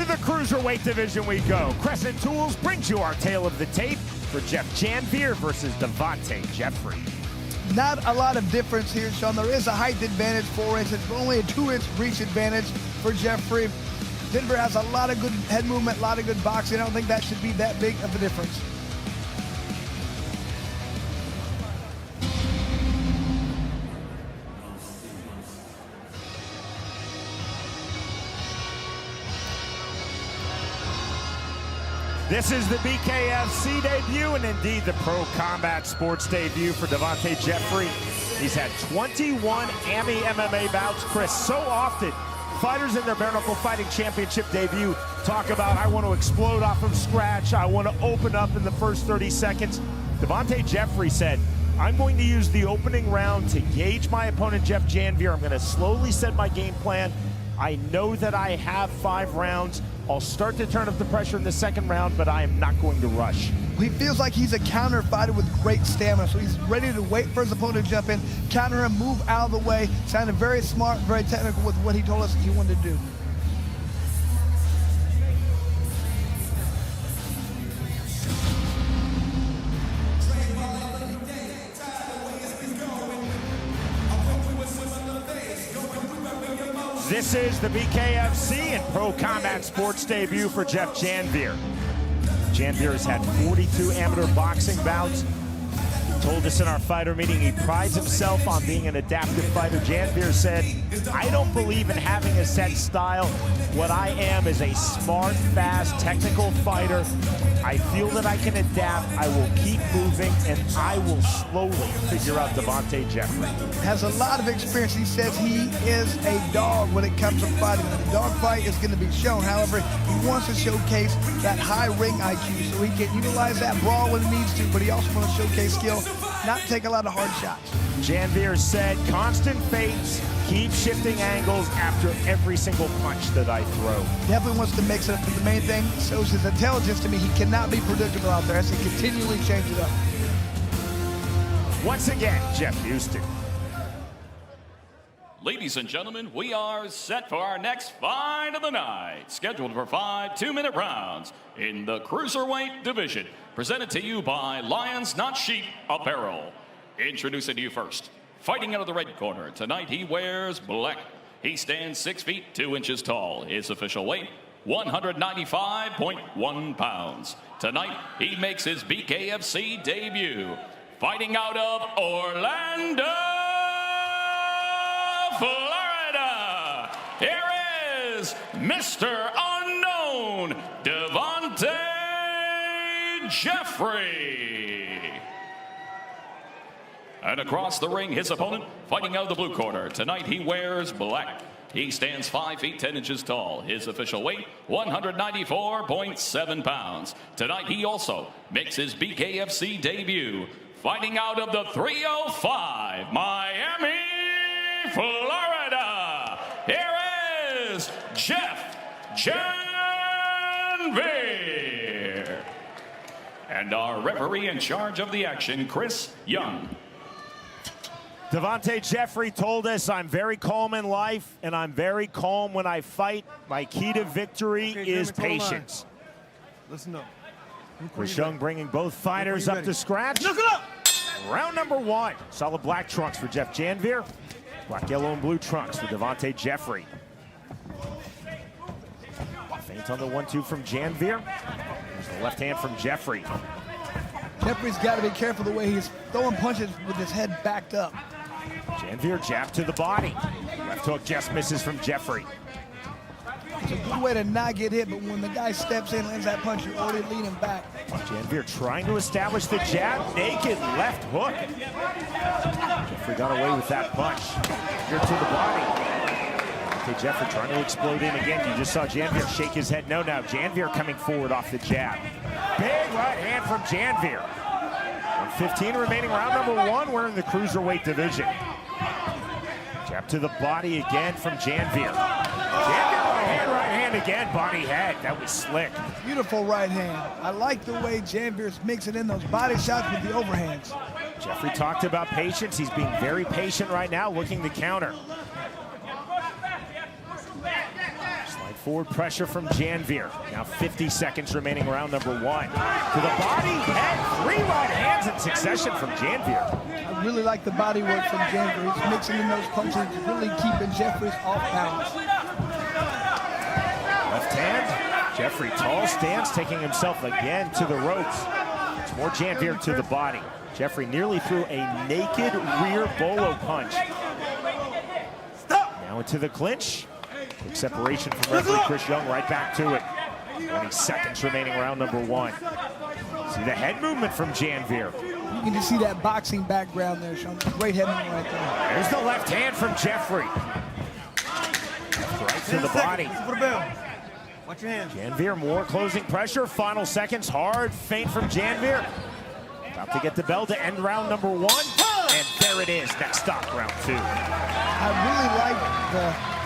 the cruiserweight division we go. Crescent Tools brings you our tale of the tape for Jeff JANVIER versus Devonte Jeffrey. Not a lot of difference here, Sean. There is a height advantage, 4 inches, but only a 2-inch reach advantage for Jeffrey. Denver has a lot of good head movement, a lot of good boxing. I don't think that should be that big of a difference. This is the BKFC debut and indeed the Pro Combat Sports debut for Devonte Jeffrey. He's had 21 AMI MMA bouts. Chris, so often fighters in their bare knuckle fighting championship debut talk about, I want to explode off from scratch, I want to open up in the first 30 seconds. Devonte Jeffrey said, I'm going to use the opening round to gauge my opponent, Jeff JANVIER. I'm going to slowly set my game plan. I know that I have 5 rounds. I'll start to turn up the pressure in the second round, but I am not going to rush. He feels like he's a counter fighter with great stamina, so he's ready to wait for his opponent to jump in, counter him, move out of the way. Sounded very smart, very technical with what he told us he wanted to do. This is the BKFC and Pro Combat Sports debut for Jeff JANVIER. JANVIER has had 42 amateur boxing bouts. He told us in our fighter meeting he prides himself on being an adaptive fighter. JANVIER said, I don't believe in having a set style. What I am is a smart, fast, technical fighter. I feel that I can adapt, I will keep moving, and I will slowly figure out Devonte Jeffrey. Has a lot of experience. He says he is a dog when it comes to fighting. The dog fight is going to be shown. However, he wants to showcase that high ring IQ so he can utilize that brawl when he needs to, but he also wants to showcase skill, not take a lot of hard shots. JANVIER said, constant feints, keep shifting angles after every single punch that I throw. Definitely wants to mix it up, but the main thing shows his intelligence to me. He cannot be predictable out there. Has to continually change it up. Once again, Jeff Houston. Ladies and gentlemen, we are set for our next fight of the night, scheduled for 5 2-minute rounds in the cruiserweight division, presented to you by Lions Not Sheep Apparel. Introducing to you first, fighting out of the red corner. Tonight he wears black. He stands 6 feet 2 inches tall. His official weight, 195.1 pounds. Tonight he makes his BKFC debut. Fighting out of Orlando, Florida. Here is Mr. Unknown, Devonte Jeffrey. And across the ring, his opponent, fighting out of the blue corner. Tonight he wears black. He stands 5 feet 10 inches tall. His official weight, 194.7 pounds. Tonight he also makes his BKFC debut. Fighting out of the 305, Miami, Florida. Here is Jeff JANVIER. And our referee in charge of the action, Chris Young. Devonte Jeffrey told us, I'm very calm in life, and I'm very calm when I fight. My key to victory is patience. Listen up. Chris Young bringing both fighters up to scratch. Look it up! Round number 1. Solid black trunks for Jeff JANVIER. Black, yellow, and blue trunks for Devonte Jeffrey. Feint on the 1-2 from JANVIER. There's the left hand from Jeffrey. Jeffrey's got to be careful the way he's throwing punches with his head backed up. JANVIER jab to the body. Left hook just misses from Jeffrey. It's a good way to not get hit, but when the guy steps in and lands that punch, you're already leaning back. JANVIER trying to establish the jab. Naked left hook. Jeffrey got away with that punch. Here to the body. Okay, Jeffrey trying to explode in again. You just saw JANVIER shake his head. No, now JANVIER coming forward off the jab. Big right hand from JANVIER. 15 remaining, round number 1. We're in the cruiserweight division. Jab to the body again from JANVIER. JANVIER right hand again, body head. That was slick. Beautiful right hand. I like the way JANVIER's mixing in those body shots with the overhands. Jeffrey talked about patience. He's being very patient right now, looking to counter. Forward pressure from JANVIER. Now 50 seconds remaining, round number 1. To the body, head, 3 right hands in succession from JANVIER. I really like the body work from JANVIER. He's mixing in those punches, really keeping Jeffrey off balance. Left hand, Jeffrey, tall stance, taking himself again to the ropes. It's more JANVIER to the body. Jeffrey nearly threw a naked rear bolo punch. Now into the clinch. Quick separation from referee Chris Young, right back to it. 20 seconds remaining, round number 1. See the head movement from JANVIER. You can just see that boxing background there, Sean. Great head movement right there. There's the left hand from Jeffrey. Right to the body. Watch your hands. JANVIER, more closing pressure. Final seconds, hard feint from JANVIER. About to get the bell to end round number 1. And there it is, next stop, round 2. I really like the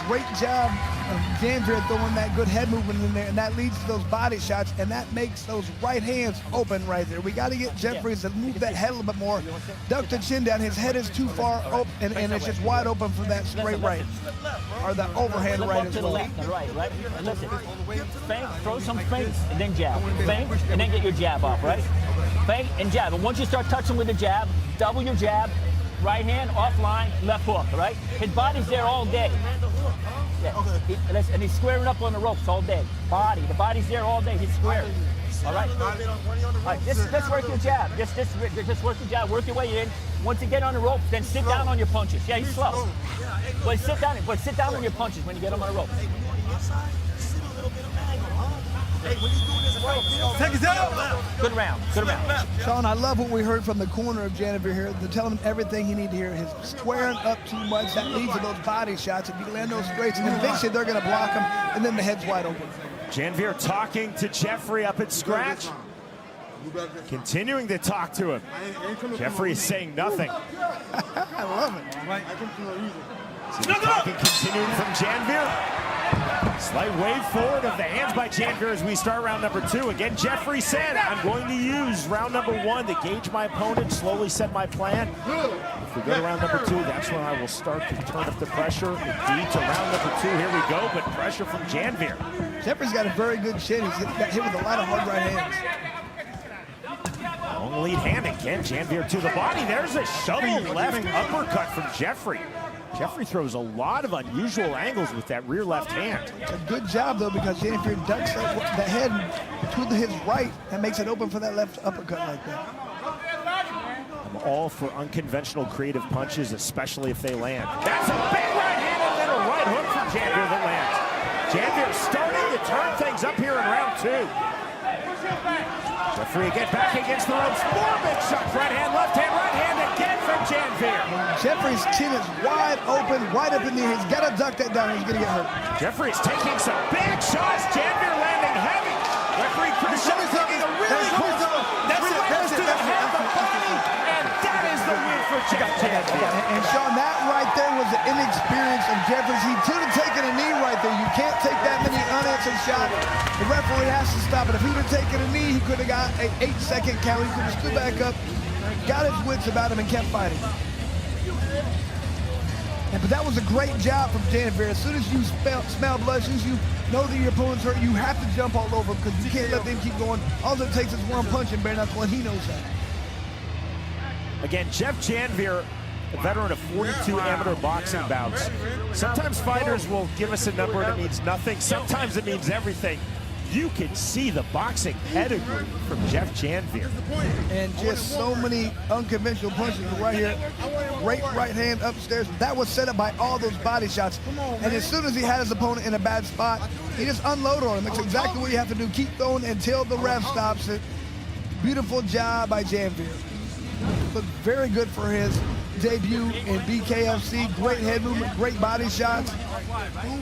great job of JANVIER throwing that good head movement in there, and that leads to those body shots, and that makes those right hands open right there. We got to get Jeffrey to move that head a little bit more. Duck the chin down. His head is too far open, and it's just wide open for that straight right, or the overhand right as well. Right. And listen, feint, throw some feints, and then jab. Feint, and then get your jab off, right? Feint and jab. And once you start touching with the jab, double your jab, right hand, offline, left hook, right? His body's there all day. Yeah. And he's squaring up on the ropes all day. The body's there all day. He's squaring. All right. All right. Just work your jab. Just work your jab. Work your way in. Once you get on the ropes, then sit down on your punches. Yeah, he's slow. But sit down on your punches when you get him on the ropes. Take it out. Good round. Sean, I love what we heard from the corner of JANVIER here. They're telling him everything he needs to hear. His squaring up too much, that leads to those body shots. If you land those straights, and eventually they're going to block him, and then the head's wide open. JANVIER talking to Jeffrey up at scratch. Continuing to talk to him. Jeffrey is saying nothing. I love it. See the talking continuing from JANVIER. Slight wave forward of the hands by JANVIER as we start round number 2. Again, Jeffrey said, I'm going to use round number 1 to gauge my opponent, slowly set my plan. If we go to round number 2, that's when I will start to turn up the pressure. Indeed, to round number 2, here we go, but pressure from JANVIER. Jeffrey's got a very good chin. He's got hit with a lot of hard right hands. Long lead hand again, JANVIER to the body. There's a shovel left uppercut from Jeffrey. Jeffrey throws a lot of unusual angles with that rear left hand. A good job, though, because JANVIER ducks the head to his right and makes it open for that left uppercut like that. I'm all for unconventional creative punches, especially if they land. That's a big right hand and then a right hook from JANVIER that lands. JANVIER starting to turn things up here in round 2. Jeffrey again back against the ropes. More big shots. Right hand again from JANVIER. Jeffrey's chin is wide open, right up in the air. He's got to duck that down or he's going to get hurt. Jeffrey's taking some big shots. JANVIER landing heavy. Referee Chris Young taking a really close. That's it. To the head, the body, and that is the win for JANVIER. And Sean, that right there was the inexperience of Jeffrey. He should have taken a knee right there. You can't take that many unanswered shots. The referee has to stop it. If he'd have taken a knee, he could have got an 8-second count. He could have stood back up, got his wits about him, and kept fighting. But that was a great job from JANVIER. As soon as you smell blood, as soon as you know that your opponent's hurt, you have to jump all over because you can't let them keep going. All it takes is one punch and bare knuckle, and he knows that. Again, Jeff JANVIER, a veteran of 42 amateur boxing bouts. Sometimes fighters will give us a number and it means nothing. Sometimes it means everything. You can see the boxing pedigree from Jeff JANVIER. And just so many unconventional punches right here. Great right hand upstairs. That was set up by all those body shots. And as soon as he had his opponent in a bad spot, he just unloaded on him. That's exactly what you have to do. Keep throwing until the ref stops it. Beautiful job by JANVIER. Looked very good for his debut in BKFC. Great head movement, great body shots.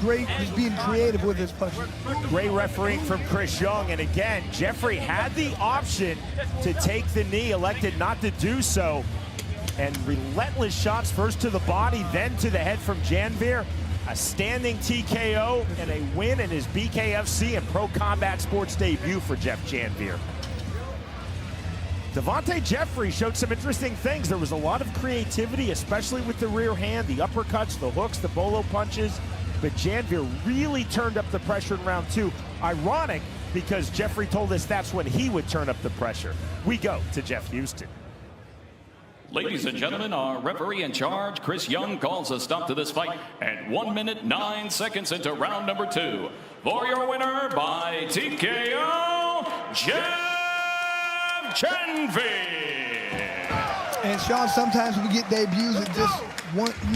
Great just being creative with his punches. Great refereeing from Chris Young. And again, Jeffrey had the option to take the knee, elected not to do so. And relentless shots first to the body, then to the head from JANVIER. A standing TKO and a win in his BKFC and Pro Combat Sports debut for Jeff JANVIER. Devonte Jeffrey showed some interesting things. There was a lot of creativity, especially with the rear hand, the uppercuts, the hooks, the bolo punches. but Janvier really turned up the pressure in round 2. Ironic, because Jeffrey told us that's when he would turn up the pressure. We go to Jeff Houston. Ladies and gentlemen, our referee in charge, Chris Young, calls a stop to this fight at 1 minute 9 seconds into round number 2. For your winner by TKO, JANVIER. And Sean, sometimes when we get debuts, it just want you